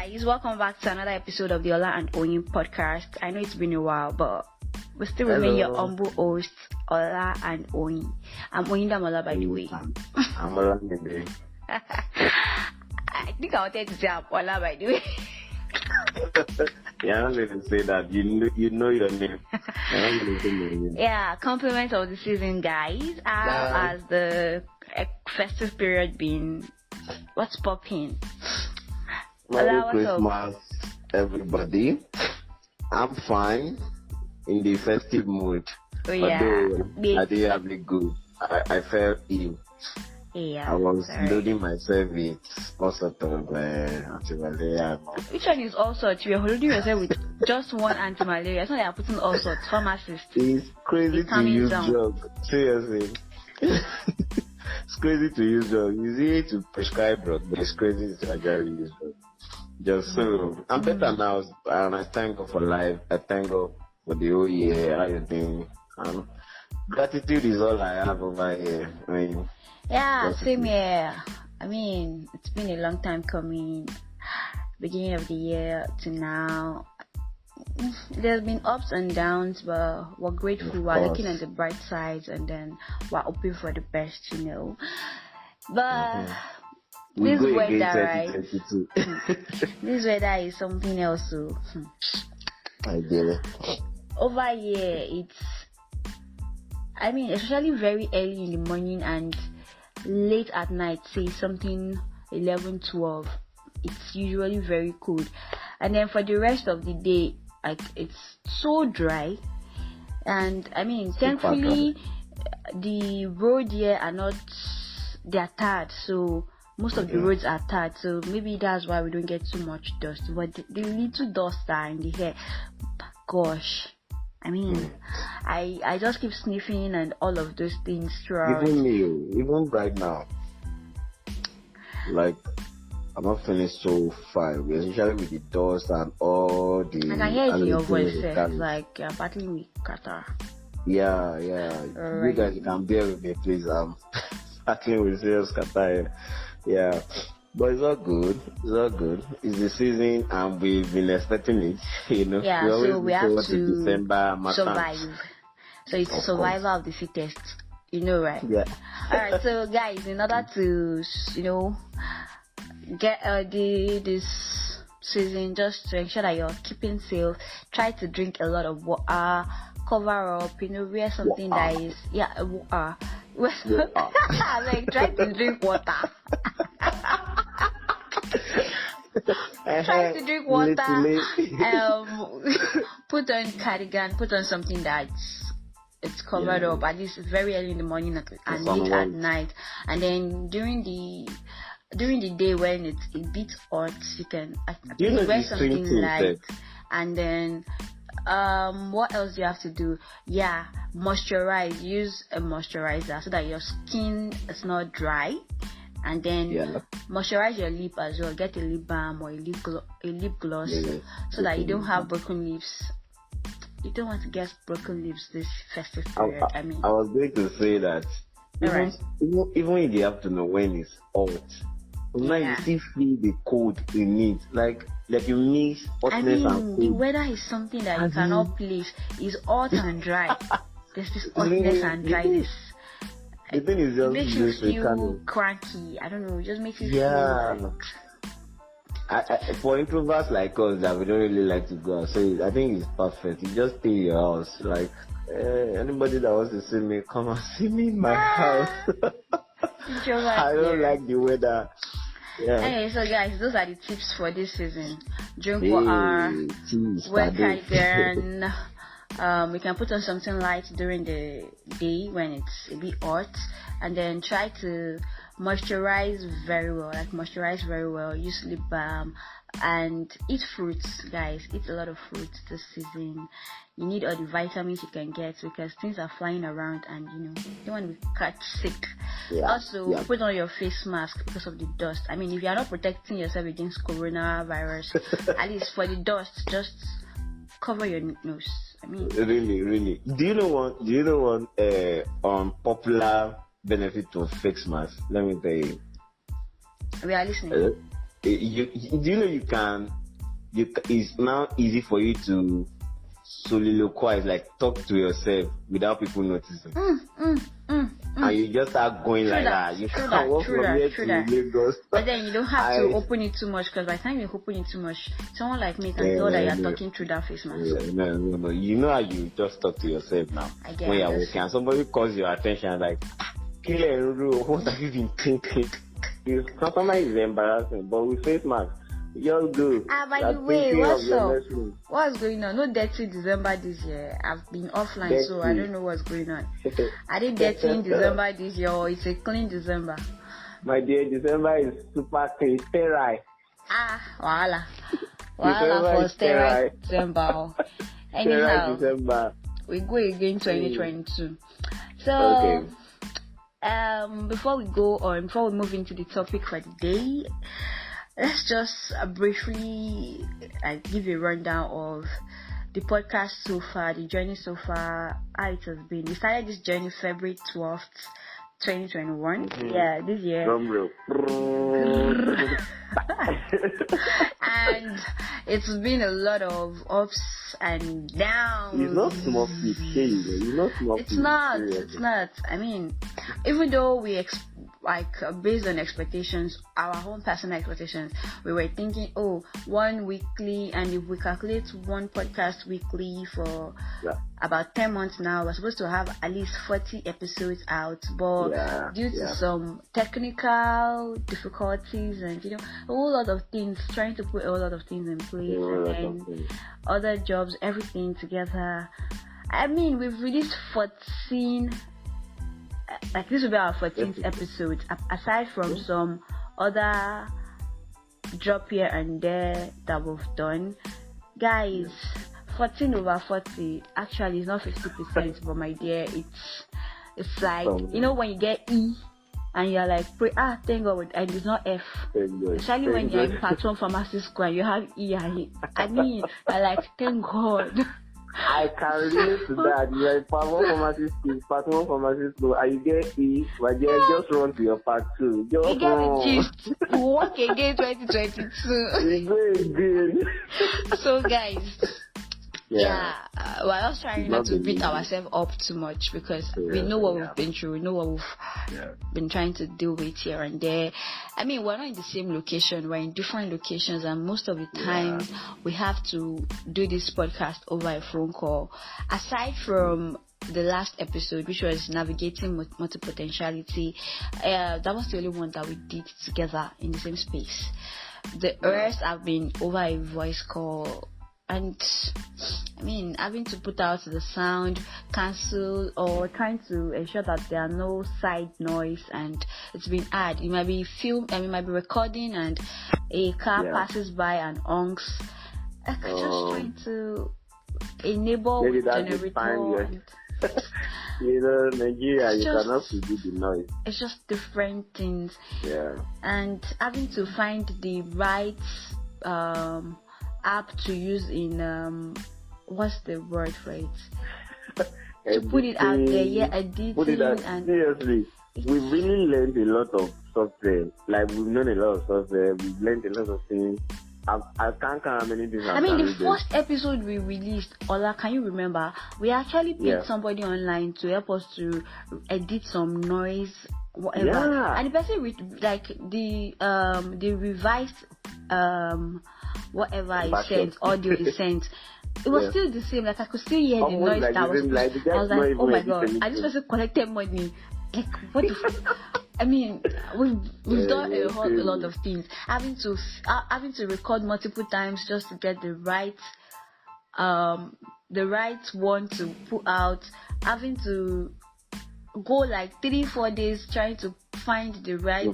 guys, welcome back to another episode of the Ola and Oyin Podcast. I know it's been a while, but we still remain your humble hosts, Ola and Oyin. I'm Oyin Damola, by the way. I'm Ola today. I think I wanted to say I'm Ola, by the way. Yeah, I'm not going to say that. You know your name. I'm not going to say your name. Yeah, compliments of the season, guys. How has the festive period been? What's popping? Merry Christmas, everybody. I'm fine in the festive mood. Oh, yeah. I didn't have it good. I felt ill. Yeah. I was loading myself with all sorts of anti-malaria. Which one is all sorts? You're loading yourself with just one anti-malaria. It's not like you're putting all sorts. Pharmacist. It's crazy to use drugs. Seriously. It's crazy to use drugs. It's easy to prescribe drugs, but it's crazy to actually use drugs. Just so I'm better now, and I thank God for life. I thank God for the whole year, everything. Gratitude is all I have over here. Yeah, same here. I mean, it's been a long time coming. Beginning of the year to now. There's been ups and downs, but we're grateful. We're looking at the bright sides, and then we're hoping for the best, But this weather, right? This weather is something else. So, I get it. Over here, especially very early in the morning and late at night, say something 11, 12, it's usually very cold. And then for the rest of the day, it's so dry. And thankfully, the road here they're tarred, so most of the roads are tarred, so maybe that's why we don't get too much dust. But the little dust that are in the air, gosh, I just keep sniffing and all of those things throughout. Even right now, like, I'm not feeling so fine, especially with the dust and all the. I can hear it in your voice, like you're battling with Qatar. Yeah. You guys can bear with me, please. I'm battling with serious Qatar. Yeah, but it's all good. It's the season, and we've been expecting it. Yeah, so we have to December, survive. So it's survival of the fittest. Right? Yeah. All right. So guys, in order to get this season, just to ensure that you're keeping safe, try to drink a lot of water, cover up, wear something that is water. Try to drink water. Try to drink water. Put on cardigan, put on something it's covered up, at least very early in the morning and late at night. And then during the day when it's a bit hot, you can wear something light. And then what else do you have to do? Yeah, moisturize. Use a moisturizer so that your skin is not dry. And then moisturize your lip as well. Get a lip balm or a lip gloss so that you don't have broken lips. You don't want to get broken lips this festive period. I was going to say that even in the afternoon when it's hot, you still feel the cold in it. Like you miss hotness and cold. The weather is something that you cannot place. It's hot and dry. There's this hotness and dryness. The thing is, it makes you feel cranky. I don't know. It just makes you feel for introverts like us that we don't really like to go out, so I think it's perfect. You just stay in your house. Like anybody that wants to see me, come and see me in my house. I don't like the weather. Yeah. Anyway, so guys, those are the tips for this season. Drink water, wear cardigan. We can put on something light during the day when it's a bit hot, and then try to moisturize very well. Use lip balm and eat fruits, guys. Eat a lot of fruits this season. You need all the vitamins you can get because things are flying around, and you don't want to be catch sick. Also, put on your face mask because of the dust. If you are not protecting yourself against coronavirus, at least for the dust, just cover your nose. Really. Do you know one popular benefit of face mask? Let me tell you. We are listening. Do you know you can it's now easy for you to soliloquize, like talk to yourself without people noticing. And you just start going True like that. that. You True can't that. walk True from that. here True to that. Lagos. But then you don't have to open it too much, because by the time you open it too much, someone like me can tell that you're talking through that face mask. No. You know how you just talk to yourself now. When you're walking and somebody calls your attention, like, what have you been thinking? Sometimes it's embarrassing, but with face mask, you just do. By the way, what's up? What's going on? No dirty December this year. I've been offline, so I don't know what's going on. I did dirty in December this year, or it's a clean December? My dear, December is super clean. Sterile. Wahala for sterile December. Anyhow, December. We go again 2022. So, before we go on, before we move into the topic for the day, let's just briefly give a rundown of the podcast so far, the journey so far, how it has been. We started this journey February 12th, 2021. Yeah, this year. And it's been a lot of ups and downs. It's not small feat, It's not. I mean, even though we based on expectations, our own personal expectations, we were thinking, one weekly, and if we calculate one podcast weekly for about 10 months now, we're supposed to have at least 40 episodes out, but due to some technical difficulties and a whole lot of things, trying to put a whole lot of things in place, and then other jobs, everything together. I mean, we've released 14. Like, this will be our 14th episode, aside from some other drop here and there that we've done. Guys, 14 over 40 actually is not 50%, but my dear, it's like, when you get E and you're like, thank God, and it's not F. Especially when you're in part 1 pharmacy school and you have E and E. I mean, I like, thank God. I can relate to that. You are in part 1 pharmacy school, and you get E, but then just run to your part 2. You get the gist. You walk again 2022. You go again. So, guys, we're also trying not to beat ourselves up too much, because we know what we've been through, we know what we've been trying to deal with here and there. I mean, we're not in the same location, we're in different locations, and most of the time we have to do this podcast over a phone call. Aside from the last episode, which was navigating multipotentiality, that was the only one that we did together in the same space. The rest have been over a voice call. And I mean, having to put out the sound, cancel, or trying to ensure that there are no side noise, and it's been hard. You might be might be recording, and a car passes by and honks. Just trying to enable generator. Nigeria, you cannot do the noise. It's just different things. Yeah. And having to find the right app to use in what's the word for it? To put it out there, editing. And seriously, we've really learned a lot of software. Like, we've known a lot of software. We've learned a lot of things. I can't count how many things. I mean, the first episode we released, Ola, can you remember? We actually paid somebody online to help us to edit some noise, whatever. Yeah. And the person the revised whatever he sent, audio he sent, it was still the same. Like, I could still hear the noise that was. I was like, oh my God, and this person collected money. Like, what the I mean, we've done a whole lot of things. Having to record multiple times just to get the right one to put out. Having to go like 3-4 days trying to find the right.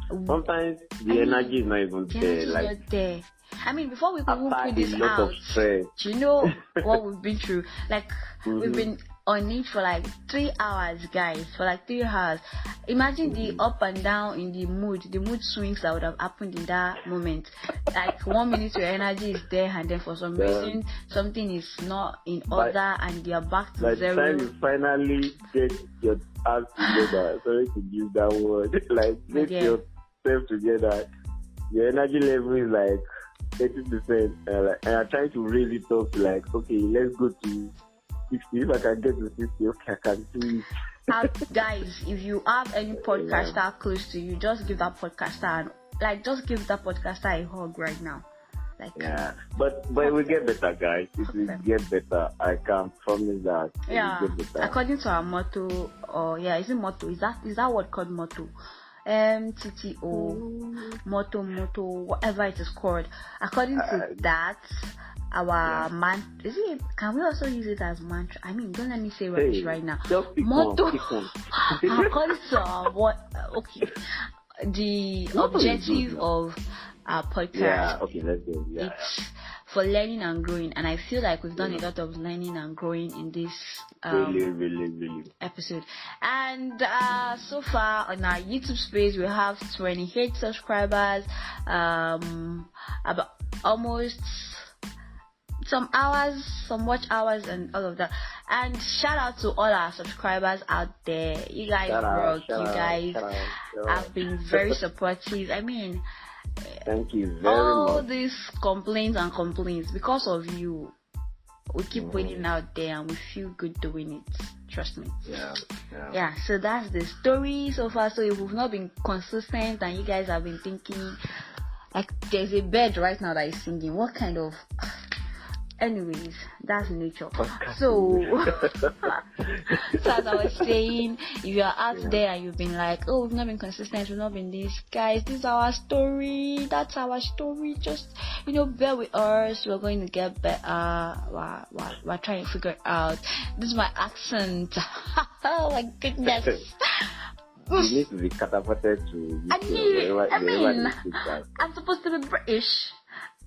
Sometimes the energy is not even there. Not there. I mean, before we could even put this out, do you know what we've been through? Like, we've been on it for like 3 hours, guys. For like 3 hours. Imagine the up and down in the mood swings that would have happened in that moment. Like, 1 minute your energy is there, and then for some reason something is not in order, and you're back to zero. By the time you finally get your act together, sorry to use that word, like, get yourself together, your energy level is like 80%, and I'm trying to raise it up to like, okay, let's go to 60. If I can get to 60, okay, I can do it. Guys, if you have any podcaster close to you, just give that podcaster a hug right now. Like, yeah, but it will get better, guys. It will get better. I can promise that. Yeah, it will get better. According to our motto, is it motto? Is that word called motto? MTTO, motto, whatever it is called. According to that, our mantra, can we also use it as mantra? I mean, don't let me say rubbish right now. Motto. According to our the objective of our podcast. Yeah, okay, let's go. Yeah. It's for learning and growing, and I feel like we've done a lot of learning and growing in this really episode. And so far on our YouTube space, we have 28 subscribers, about almost some watch hours and all of that. And shout out to all our subscribers out there. You guys rock. You guys have been very supportive. I mean, thank you very much. All these complaints because of you, we keep waiting out there, and we feel good doing it. Trust me. Yeah. So that's the story so far. So if we've not been consistent, and you guys have been thinking, like, there's a bird right now that is singing. What kind of? Anyways, that's nature. So as I was saying, if you're out there and you've been like, oh, we've not been consistent, we've not been this, guys, this is our story, that's our story, just, bear with us, we're going to get better, we're trying to figure it out. This is my accent. Oh my goodness. You need to be catapulted to I'm supposed to be British.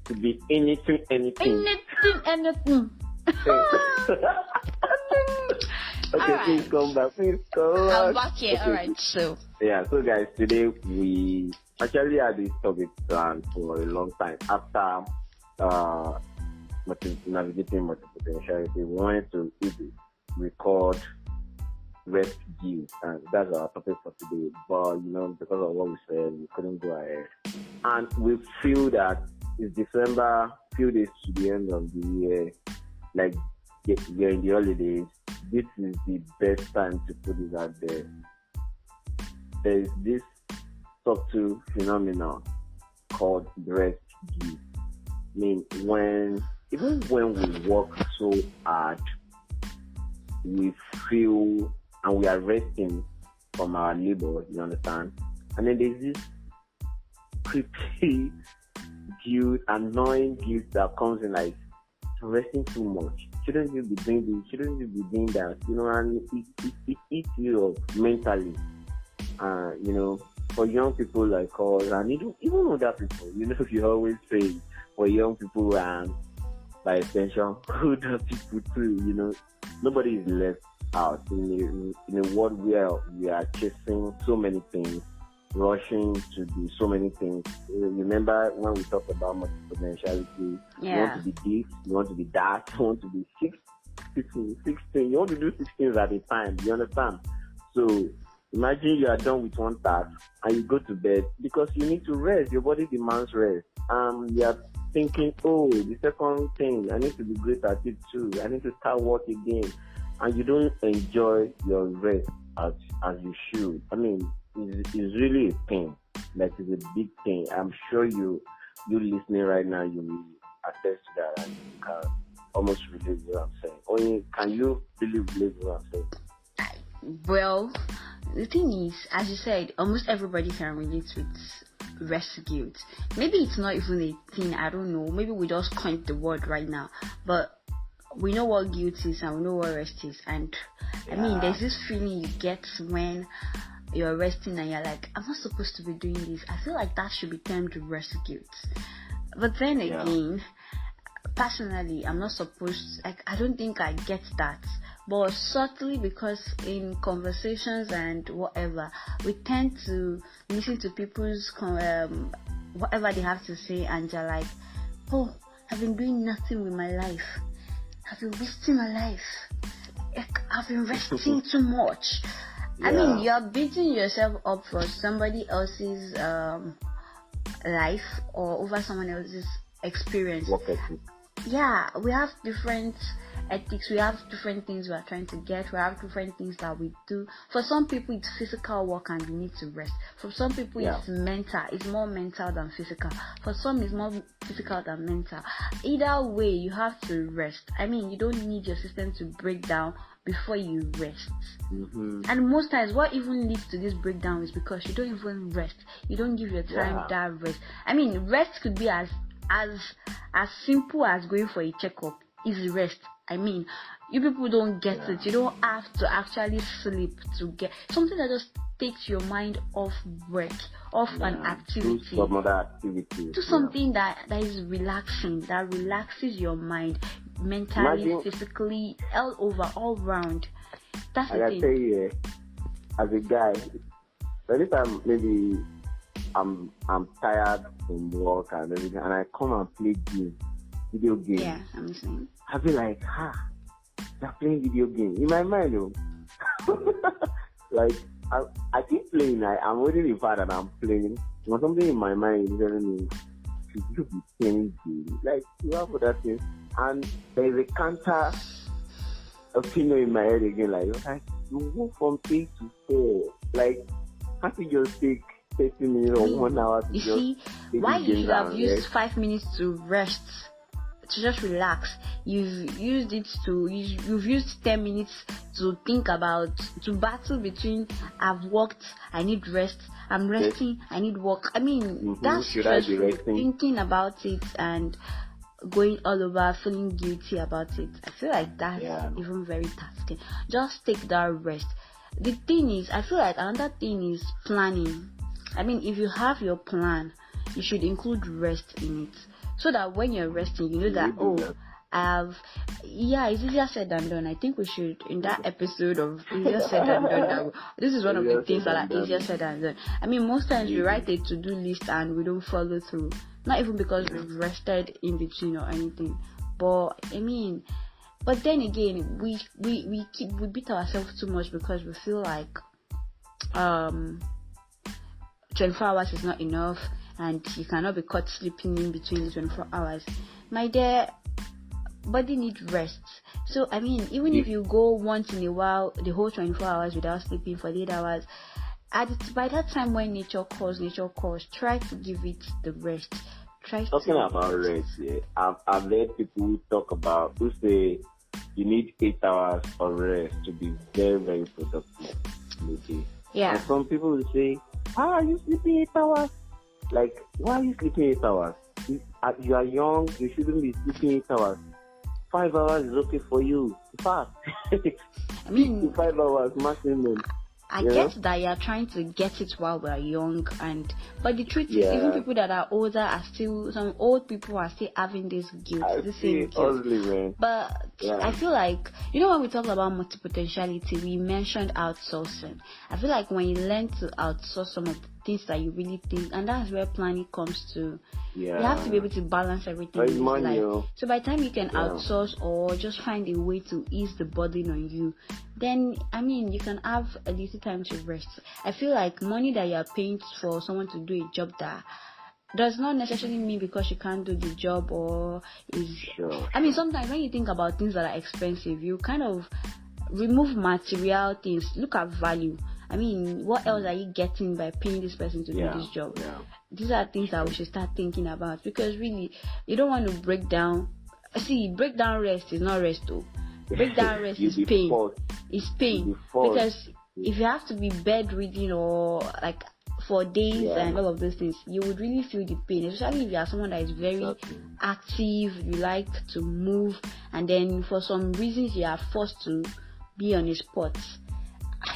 To be anything. Okay, right. Please come back. I'm back here. Okay. Alright, so. Yeah, so guys, today we actually had this topic planned for a long time. After navigating multi-potentiality, we wanted to record rest views, and that's our topic for today. But, because of what we said, we couldn't go ahead. And we feel that it's December, few days to the end of the year, like we're in the holidays. This is the best time to put it out there. There is this subtle phenomenon called rest due. I mean, even when we work so hard, we feel and we are resting from our labor, you understand? And then there's this creepy guilt, annoying guilt that comes in, like, resting too much. Shouldn't you be doing this? Shouldn't you be doing that? And it eats you up mentally. For young people like us, and even older people, you always say for young people and by extension, older people too, nobody is left out in a world where we are chasing so many things, rushing to do so many things. Remember when we talked about multi-potentiality? You want to be this, you want to be that, you want to be 16, you want to do 6 things at a time, you understand? So imagine you are done with one task and you go to bed because you need to rest, your body demands rest. You are thinking, oh, the second thing, I need to be great at it too, I need to start work again, and you don't enjoy your rest as you should. I mean, it's really a thing. Like, it's a big thing. I'm sure you listening right now, you will attest to that, and you can almost relate what I'm saying. Only can you relate what I'm saying? Well, the thing is, as you said, almost everybody can relate with rest guilt. Maybe it's not even a thing, I don't know. Maybe we just coined the word right now. But we know what guilt is and we know what rest is. And I mean, there's this feeling you get when you're resting and you're like, I'm not supposed to be doing this. I feel like that should be termed rest guilt. But then again, personally, I'm not supposed to, I don't think I get that. But subtly, because in conversations and whatever, we tend to listen to people's whatever they have to say, and they're like, oh, I've been doing nothing with my life. I've been wasting my life. I've been resting too much. I mean, you're beating yourself up for somebody else's life or over someone else's experience. Work ethic. Yeah, we have different ethics, we have different things we are trying to get, we have different things that we do. For some people it's physical work and you need to rest. For some people it's mental, it's more mental than physical. For some it's more physical than mental. Either way, you have to rest. I mean, you don't need your system to break down before you rest. And most times what even leads to this breakdown is because you don't even rest. You don't give your time that rest. I mean, rest could be as simple as going for a checkup. Is rest. I mean, you people don't get it. You don't have to actually sleep to get something that just takes your mind off work, off an activity. Do some other activity. Do something that is relaxing, that relaxes your mind, mentally, physically, all round. That's the thing. I tell you, as a guy, anytime maybe I'm tired from work and everything, and I come and play video games. Yeah, I'm listening. I'll be like, they're playing video games. In my mind, like, I keep playing. I'm already the fact that I'm playing. But something in my mind is telling me, should you be playing games? Like, you have other things. And there's a counter opinion in my head again, like, you move from 3 to 4. Like, can't you just take 30 minutes or 1 hour to why you should have used 5 minutes to rest, to just relax? You've used 10 minutes to think about, to battle between I've worked, I need rest, I'm resting, I need work. I mean, that's stressful, thinking about it and going all over, feeling guilty about it. I feel like that's even very tasking. Just take that rest. The thing is, I feel like another thing is planning. I mean, if you have your plan, you should include rest in it, so that when you're resting, you know that it's easier said than done. I think we should, in that episode of easier said than done, this is one of the things that are easier said than done. I mean, most times we write a to-do list and we don't follow through, not even because we've rested in between or anything, but I mean, but then again, we beat ourselves too much because we feel like 24 hours is not enough and you cannot be caught sleeping in between the 24 hours. My dear, body needs rest. So I mean, even if you go once in a while the whole 24 hours without sleeping for 8 hours, by that time when nature calls, try to give it the rest. Talking about rest, I've heard people talk about who say you need 8 hours of rest to be very, very productive. Okay. Yeah. And some people will say, how are you sleeping 8 hours? Like, why are you sleeping 8 hours? You are young, you shouldn't be sleeping 8 hours. 5 hours is okay for you. Fast. I mean, 5 hours maximum. I get that you're trying to get it while we're young, but the truth is, even people that are older are still, some old people are still having this guilt, the same guilt. But I feel like, when we talk about multi-potentiality, we mentioned outsourcing. I feel like when you learn to outsource some of the things that you really think, and that's where planning comes to. You have to be able to balance everything in life. So by the time you can outsource or just find a way to ease the burden on you, then I mean you can have a little time to rest. I feel like money that you are paying for someone to do a job that does not necessarily mean because you can't do the job or is. I mean, sometimes when you think about things that are expensive, you kind of remove material things. Look at value. I mean, what else are you getting by paying this person to do this job? These are things that we should start thinking about, because really, you don't want to break down. See, break down rest is not rest though. Break down rest is pain. It's pain. Because if you have to be bedridden or like for days and all of those things, you would really feel the pain, especially if you are someone that is very active, you like to move, and then for some reasons you are forced to be on a spot.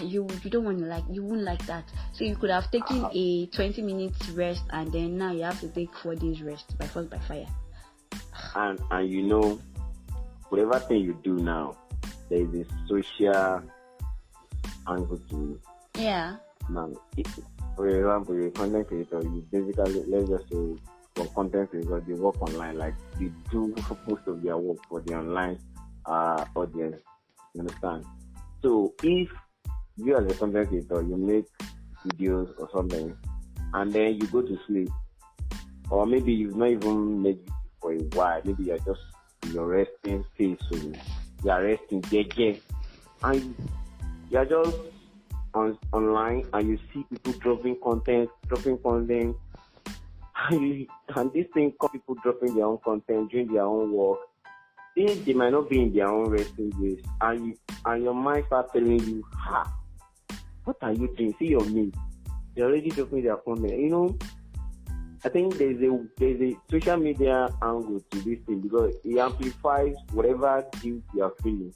You don't want to you wouldn't like that. So you could have taken a 20 minutes rest, and then now you have to take 4 days rest by force by fire. And whatever thing you do now, there is a social angle to it. Yeah. Now, for example, you're a content creator, you basically, let's just say, for content creators, they work online, like they do most of their work for the online audience. You understand? So if you as a content creator, you make videos or something, and then you go to sleep, or maybe you've not even made for a while. Maybe you're just in your resting phase, so you are resting, and you're just online, and you see people dropping content, and this thing called people dropping their own content, doing their own work. They might not be in their own resting days, and your mind starts telling you, what are you doing? See your mate. They're already dropping their content. I think there's a social media angle to this thing, because it amplifies whatever guilt you are feeling.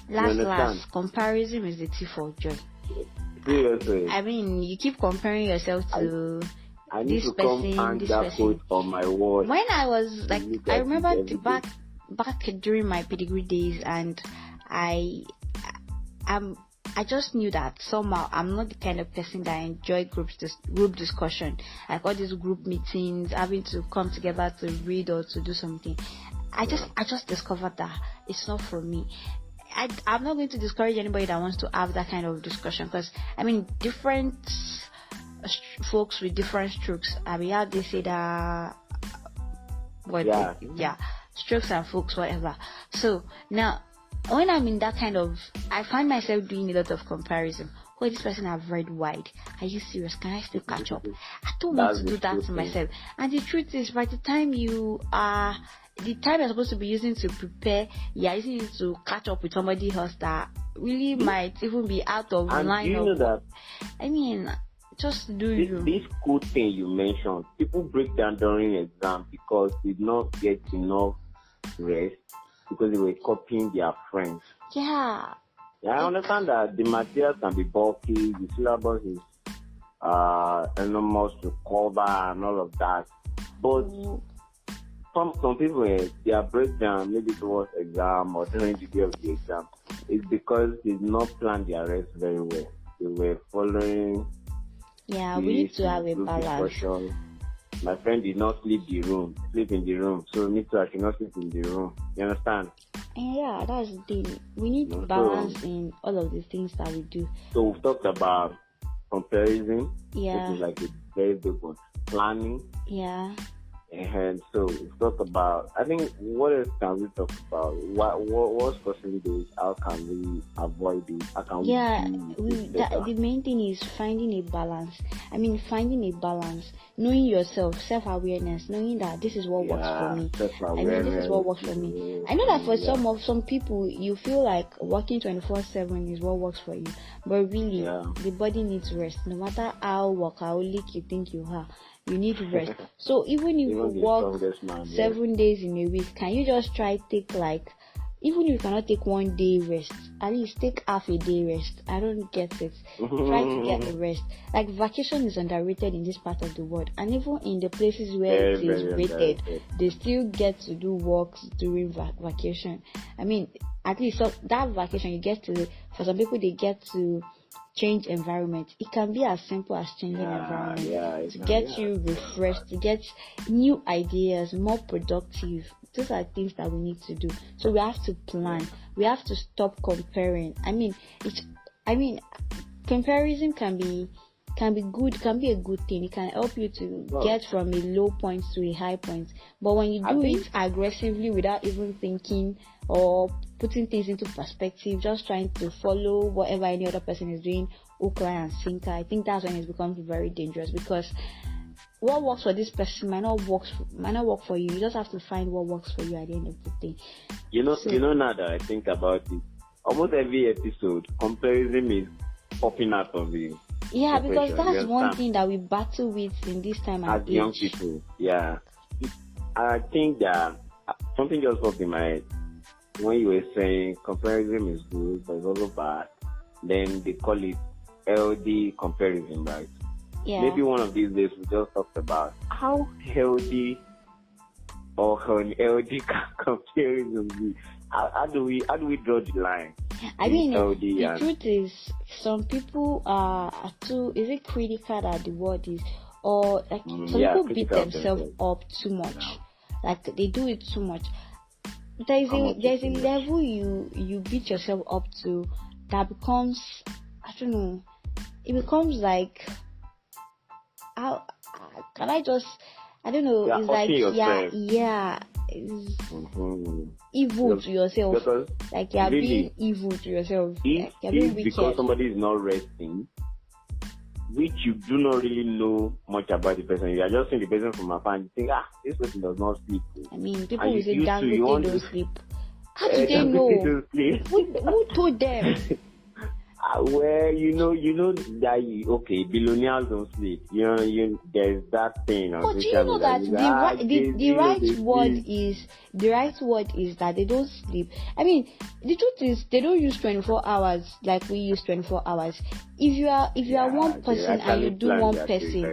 Last, comparison is the thief of joy. Seriously. I mean, you keep comparing yourself to I need this to person, come and this that person. quote on my wall. When I was like, I remember back during my pedigree days, and I just knew that somehow I'm not the kind of person that enjoy group discussion, like all these group meetings, having to come together to read or to do something. I just discovered that it's not for me. I'm not going to discourage anybody that wants to have that kind of discussion, because I mean, different folks with different strokes. I mean, how they say that, strokes and folks, whatever. So now, when I'm in that kind of, I find myself doing a lot of comparison. Oh, this person I've read wide. Are you serious? Can I still catch up? I don't want to do that to myself. And the truth is, by the time you're supposed to be using to prepare, you're using it to catch up with somebody else that really might even be out of line. Do you know that? I mean, just do you. This cool thing you mentioned, people break down during exam because they did not get enough rest, because they were copying their friends. Yeah. Yeah, I understand that the materials can be bulky, the syllabus is enormous to cover and all of that. But some people, their breakdown, maybe towards exam or during the day of the exam, is because they did not plan their rest very well. They were following. Yeah, we need to have a balance. Discussion. My friend did not sleep in the room. So me too, I should not sleep in the room. You understand? Yeah, that's the thing. We need balance in all of the things that we do. So we've talked about comparison. Yeah. Which is like a very big one. Planning. Yeah. And so we've talked about, I think, what else can we talk about? What's causing this? How can we avoid it? How can the main thing is finding a balance. I mean, finding a balance, knowing yourself, self-awareness, knowing that this is what works for me. I mean, this is what works for me. I know that for some people, you feel like working 24/7 is what works for you, but really, the body needs rest. No matter how workaholic you think you are, you need rest. So even if you work 7 days in a week, can you just try take even if you cannot take 1 day rest, at least take half a day rest? I don't get it. Try to get a rest. Like, vacation is underrated in this part of the world, and even in the places where it is rated, they still get to do works during vacation. I mean, at least that vacation you get to, for some people they get to change environment. It can be as simple as changing environment to get you refreshed, to get new ideas, more productive. Those are things that we need to do. So we have to plan. We have to stop comparing. I mean, comparison can be good, can be a good thing. It can help you to get from a low point to a high point. But when you do it aggressively without even thinking or putting things into perspective, just trying to follow whatever any other person is doing, hook, line, and sinker, I think that's when it becomes very dangerous, because what works for this person might not work for you. You just have to find what works for you at the end of the day. You know, now that I think about it, almost every episode, comparison is popping out of you. Yeah, because that's one thing that we battle with in this time as young people. Yeah, I think that something just popped in my head when you were saying comparison is good, but it's also bad. Then they call it healthy comparison, right? Yeah. Maybe one of these days we just talked about how healthy or unhealthy can comparison be. How do we draw the line? I mean, the truth is, some people are too, is it critical that the word is, or like some people beat themselves up too much. Like, they do it too much. There's a level you beat yourself up to that becomes, I don't know, it becomes like, how can I just, I don't know, it's like, is evil to yourself. Because like you're being evil to yourself. If because somebody is not resting, which you do not really know much about the person, you are just seeing the person from afar and you think, this person does not sleep. I mean, people will say Dangote don't sleep. How do they know? Who told them? Well, you know that billionaires don't sleep. There's that thing. But do you know that the right word is that they don't sleep? I mean, the truth is they don't use 24 hours like we use 24 hours. If you are one person and you do one person,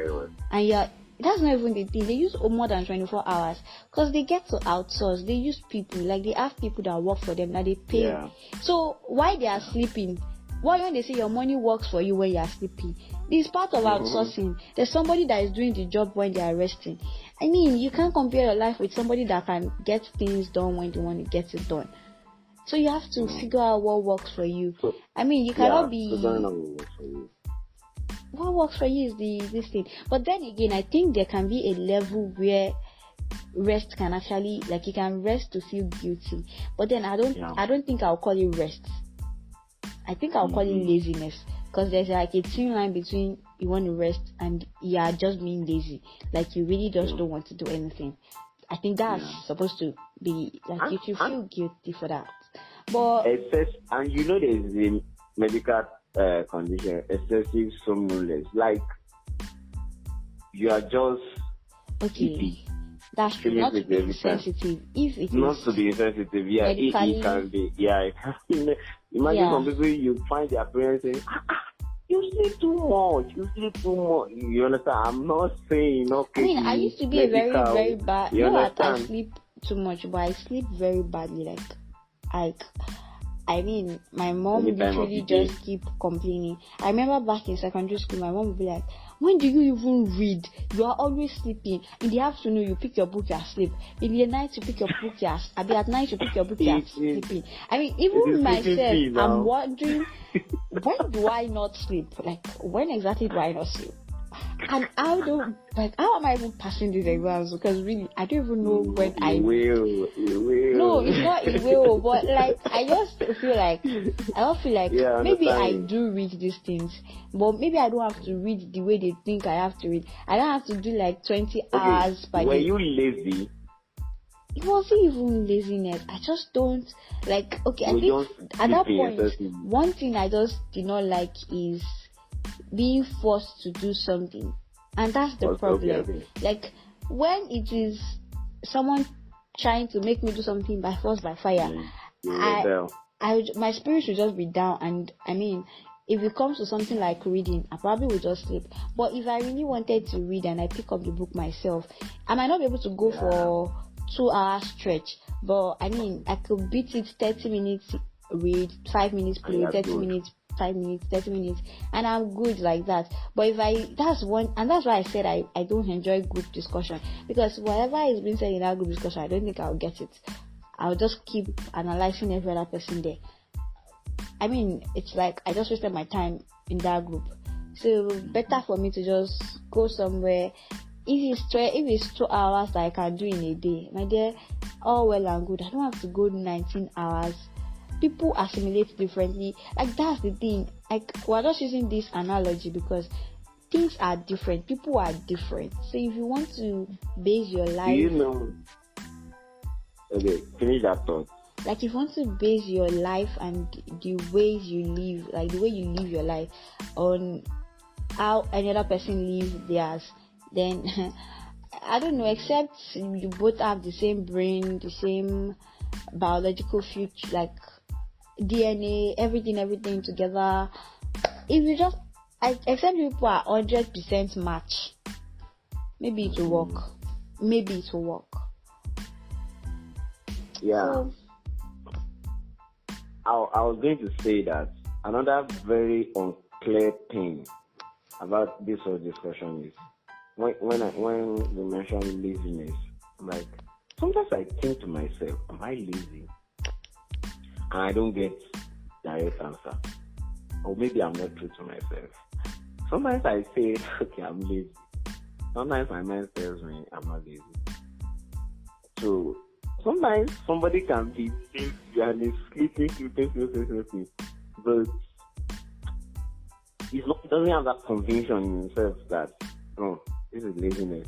and that's not even the thing. They use more than 24 hours because they get to outsource. They use people, like they have people that work for them that they pay. Yeah. So why they are sleeping? Why when they say your money works for you when you are sleeping? This is part of outsourcing. There's somebody that is doing the job when they are resting. I mean, you can't compare your life with somebody that can get things done when they want to get it done. So you have to figure out what works for you. I mean, you cannot be. What works for you is this thing. But then again, I think there can be a level where rest can actually, like, you can rest to feel guilty. But then I don't think I'll call it rest. I think I'll call it laziness, because there's like a thin line between you want to rest and you are just being lazy, like you really just don't want to do anything. I think that's supposed to be like you should feel guilty for that. But and there's a medical condition, excessive somnolence, like you are just okay. That's true. Not to be sensitive. If it not to be sensitive, it can be. It can be. Imagine some people, you find their parents saying, you sleep too much. You understand? I'm not saying okay. I mean, I used to be a very, very bad. I sleep too much, but I sleep very badly. I mean, my mom literally just keep complaining. I remember back in secondary school, my mom would be like, when do you even read? You are always sleeping. In the afternoon, you pick your book, you are asleep. In the night, you pick your book, you are at night, you pick your book, you are sleeping. I mean, even myself, I'm wondering, when do I not sleep? Like, when exactly do I not sleep? And how am I even passing these exams? Because really, I don't even know when you will. No, it's not it will, but like I don't feel like maybe I do read these things, but maybe I don't have to read the way they think I have to read. I don't have to do like 20 hours per day. Were you lazy? It wasn't even laziness. I just don't like. Okay, I think at that point, one thing I just did not like is being forced to do something, and that's the problem. Like when it is someone trying to make me do something by force, by fire, my spirit should just be down. And I mean, if it comes to something like reading, I probably would just sleep. But if I really wanted to read and I pick up the book myself, I might not be able to go for 2 hours stretch, but I mean, I could beat it 30 minutes read, 5 minutes play, 30 minutes 5 minutes, 30 minutes, and I'm good like that. But that's why I said I don't enjoy group discussion, because whatever is being said in that group discussion, I don't think I'll get it. I'll just keep analyzing every other person there. I mean, it's like I just wasted my time in that group. So better for me to just go somewhere. If it's 2 hours that I can do in a day, my dear, all well and good. I don't have to go 19 hours. People assimilate differently. Like, that's the thing. Like, we're just using this analogy because things are different. People are different. So if you want to base your life... Okay, finish that thought. Like, if you want to base your life and the ways you live, like the way you live your life on how another person lives theirs, then I don't know, except you both have the same brain, the same biological future, like DNA, everything together. If you just except people are 100% match, maybe it will work. Yeah. So, I was going to say that another very unclear thing about this whole discussion is when we mention laziness, like sometimes I think to myself, am I lazy? And I don't get direct answer. Or maybe I'm not true to myself. Sometimes I say, okay, I'm lazy. Sometimes my mind tells me I'm not lazy. So sometimes somebody can be lazy and is sleeping, but he doesn't have that conviction in himself that, no, this is laziness.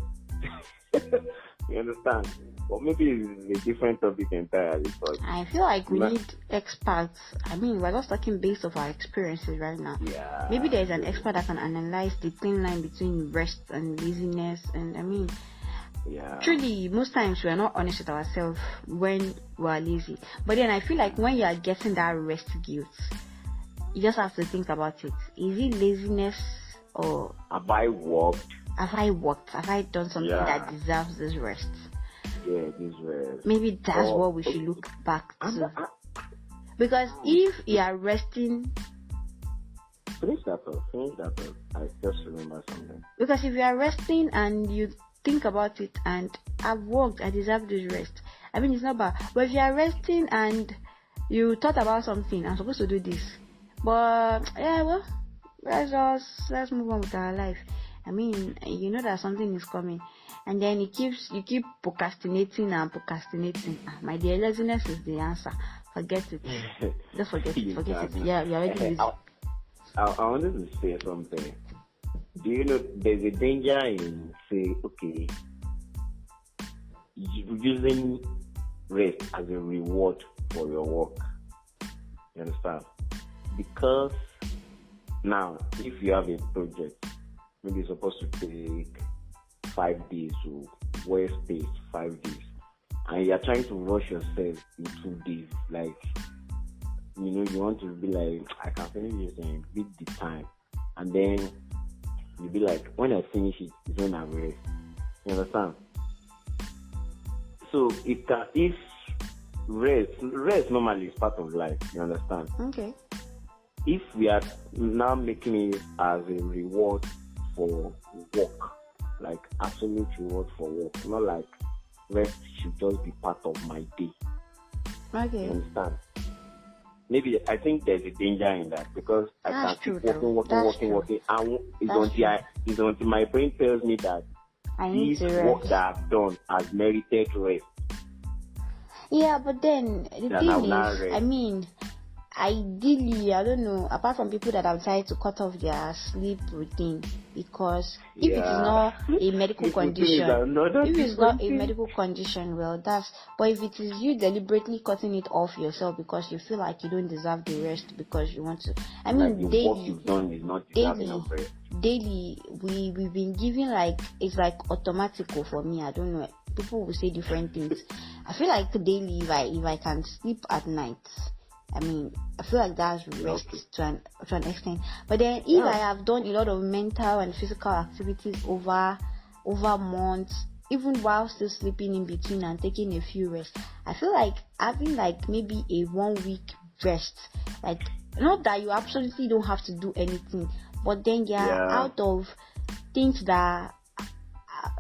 You understand? Or maybe it's a different topic entirely. But I feel like we need experts. I mean, we're just talking based off our experiences right now. Yeah. Maybe there's an expert that can analyze the thin line between rest and laziness. And I mean, truly, most times we are not honest with ourselves when we are lazy. But then I feel like when you are getting that rest guilt, you just have to think about it. Is it laziness or have I worked? Have I done something that deserves this rest? Yeah, this rest. Maybe that's what we should look back to. Because if you are resting... Finish that up. I just remember something. Because if you are resting and you think about it and I've worked, I deserve this rest. I mean, it's not bad. But if you are resting and you thought about something, I'm supposed to do this. But, let's move on with our life. I mean, you know that something is coming, and then you keep procrastinating. My dear, laziness is the answer. Forget it. Just forget it. Yeah, you're already using. I wanted to say something. Do you know there's a danger in using rest as a reward for your work? You understand? Because now, if you have a project, maybe it's supposed to take 5 days or worst case 5 days, and you're trying to rush yourself in 2 days, like, you want to be like, I can finish this and beat the time, and then you'll be like, when I finish it, it's when I rest. You understand? So if rest normally is part of life, you understand? Okay. If we are now making it as a reward for work, like absolute reward for work, not like rest should just be part of my day. Okay. You understand? Maybe I think there's a danger in that, because I can keep working, and it's until my brain tells me that this work that I've done has merited rest. Yeah, but then the thing is, I mean, ideally, I don't know, apart from people that have tried to cut off their sleep routine, because if it is not a medical condition, well, but if it is you deliberately cutting it off yourself because you feel like you don't deserve the rest because you want to, I mean, like the work you've done is not deserving of rest. Daily, we've been given, like, it's like automatical for me. I don't know, people will say different things. I feel like daily, if I can sleep at night, I mean, I feel like that's rest to an extent. But then if I have done a lot of mental and physical activities over months, even while still sleeping in between and taking a few rests, I feel like having like maybe a 1 week rest, like, not that you absolutely don't have to do anything, but then you're out of things that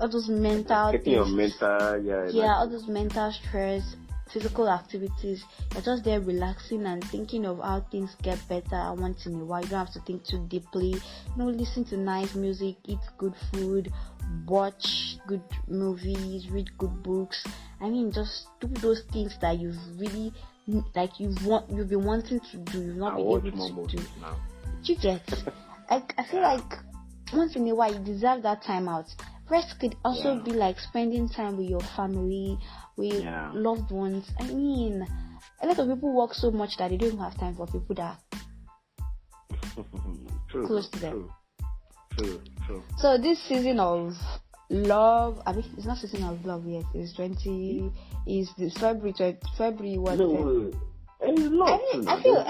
all those mental things, all those mental stress, physical activities. You're just there relaxing and thinking of how things get better once in a while. You don't have to think too deeply. Listen to nice music, eat good food, watch good movies, read good books. I mean, just do those things that you've really, like, you've been wanting to do, you've not been able to do. You get? I feel like once in a while you deserve that time out. Rest could also be like spending time with your family, with loved ones. I mean, a lot of people work so much that they don't even have time for people that are close to them. True. So this season of love, I mean, it's not season of love yet. It's February. What? No. I feel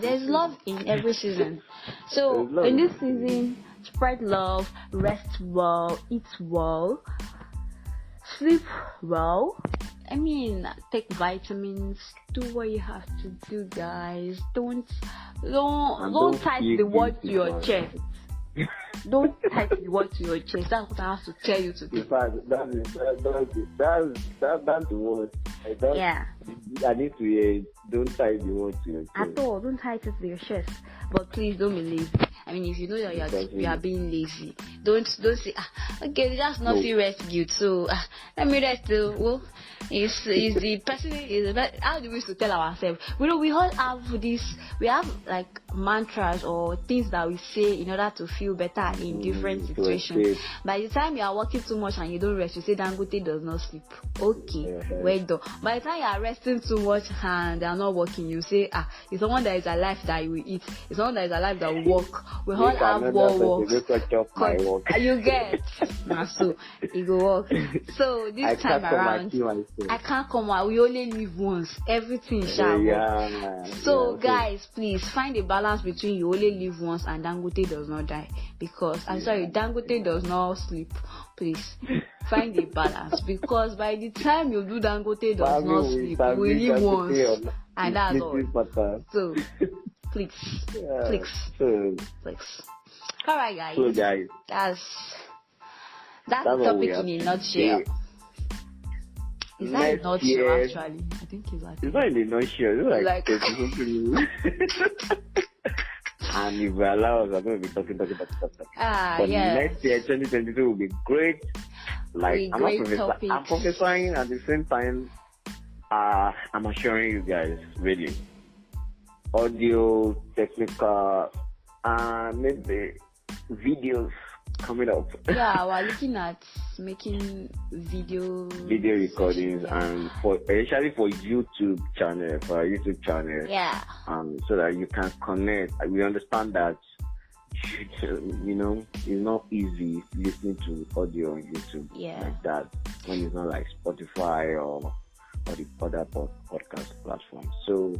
there's love in every season. So in this season, spread love, rest well, eat well, sleep well. I mean, take vitamins, do what you have to do, guys. Don't tie the word to your chest. Don't type the word to your chest. That's what I have to tell you today. In fact, that's the word. I need to hear. Don't type the word to your chest. At all, don't type it to your chest. But please don't be lazy. I mean, if you know that you are being lazy, don't say, okay, that's not feel rest good, so let me rest. Well, is the person is how do we used to tell ourselves? We all have this. We have like mantras or things that we say in order to feel better in different situations. By the time you are working too much and you don't rest, you say Dangote does not sleep. Okay, well done. By the time you are resting too much and they are not working, you say it's someone that is alive that you will eat. It's someone that is alive that will walk. We all have work. You get so it go work. So this time around, I can't come out. We only live once. Everything shall work. So guys, please find a balance between you only live once and Dangote does not die. Because I'm sorry, Dangote does not sleep. Please find a balance, because by the time you do Dangote does not sleep, we live once, and that's all. So please. All right, guys. So guys, that's the topic in a nutshell. Is that a nutshell? Actually, I think it's like. It's not in a nutshell. It's like. And if we allow us, we're going to be talking. But next year, 2022 will be great. Like I'm prophesying at the same time. I'm assuring you guys, really. Audio, technical, maybe videos coming up. Yeah, we're looking at making video recordings and especially for YouTube channel. Yeah. So that you can connect. We understand that it's not easy listening to audio on YouTube like that when it's not like Spotify or the other podcast platforms. So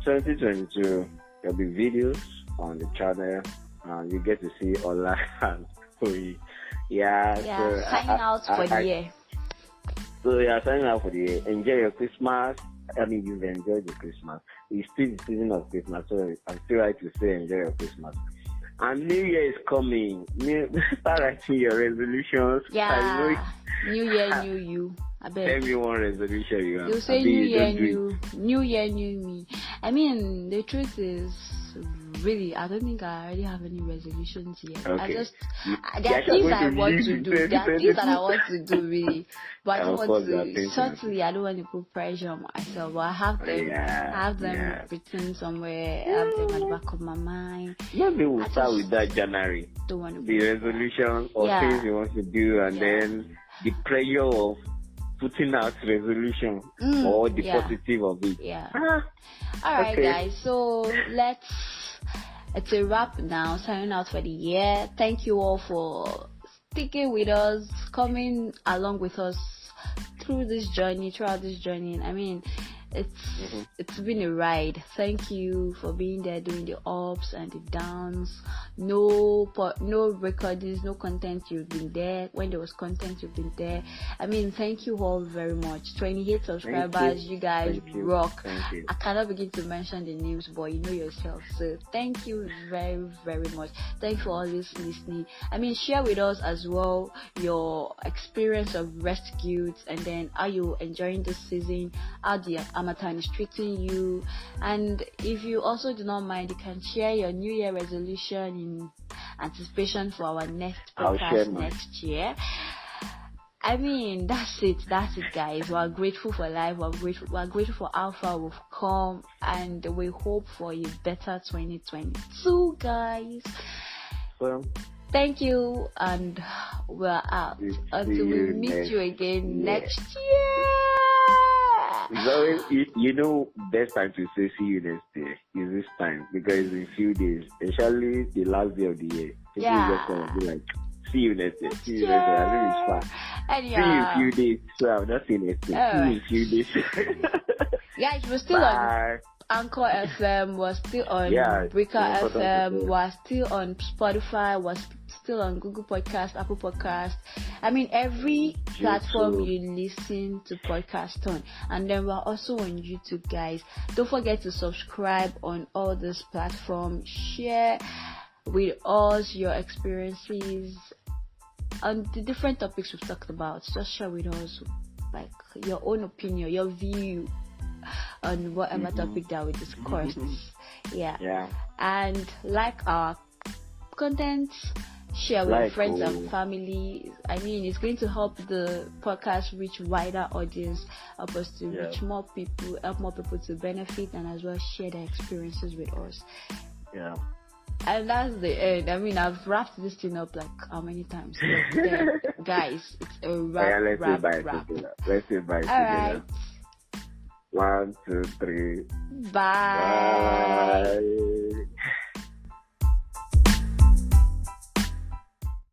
2022 there'll be videos on the channel and you get to see Ola and Oyin. Signing out for the year. So signing out for the year. Enjoy your Christmas. I mean, you've enjoyed the Christmas. It's still the season of Christmas, so I'm still right to say enjoy your Christmas. And New Year is coming. Start writing your resolutions. Yeah. New Year, new you. I bet. Tell me one resolution you have. You say New Year, New Year, new me. I mean, the truth is, really, I don't think I already have any resolutions yet. Okay. There are things I want to do. There are things that I want to do, really. But I don't want to, certainly, I don't want to put pressure on myself. But I have them written somewhere. I have them at the back of my mind. Maybe we'll start with that January. Don't want to the resolution or things you want to do, and then the pressure of putting out resolution or the positive of it. Yeah. All right, guys. So it's a wrap now. Signing out for the year. Thank you all for sticking with us, coming along with us throughout this journey. I mean, it's been a ride. Thank you for being there, doing the ups and the downs. No recordings, no content, you've been there. When there was content, you've been there. I mean, thank you all very much. 28 subscribers, you guys rock. I cannot begin to mention the names, but you know yourself. So thank you very, very much. Thank you for always listening. I mean, share with us as well your experience of rescues, and then are you enjoying this season? How the Amatan is treating you? And if you also do not mind, you can share your New Year resolution in anticipation for our next podcast next year. I mean, that's it, guys. We're grateful for life. We're grateful for how far we've come, and we hope for a better 2022, guys. Thank you, and we're out until we meet you again next year. So, best time to say see you next year is this time, because in a few days, especially the last day of the year, people just going to be like, see you next year. See you next year. I think it's fun. And see you in a few days. So I'm not seeing next year. See you in a few days. Guys, we're still on Anchor FM, we're still on Breaker FM, we're still on Spotify, we're still on Google Podcast, Apple Podcast. I mean, every platform you listen to podcast on. And then we're also on YouTube, guys. Don't forget to subscribe on all these platforms. Share with us your experiences on the different topics we've talked about. Just share with us like your own opinion, your view on whatever topic that we discussed. Yeah. And like our content, share with friends and family. I mean, it's going to help the podcast reach wider audience, help us to reach more people, help more people to benefit, and as well share their experiences with us. Yeah. And that's the end. I mean, I've wrapped this thing up like how many times? Guys, it's a wrap. Let's say bye. All right. 1, 2, 3. Bye.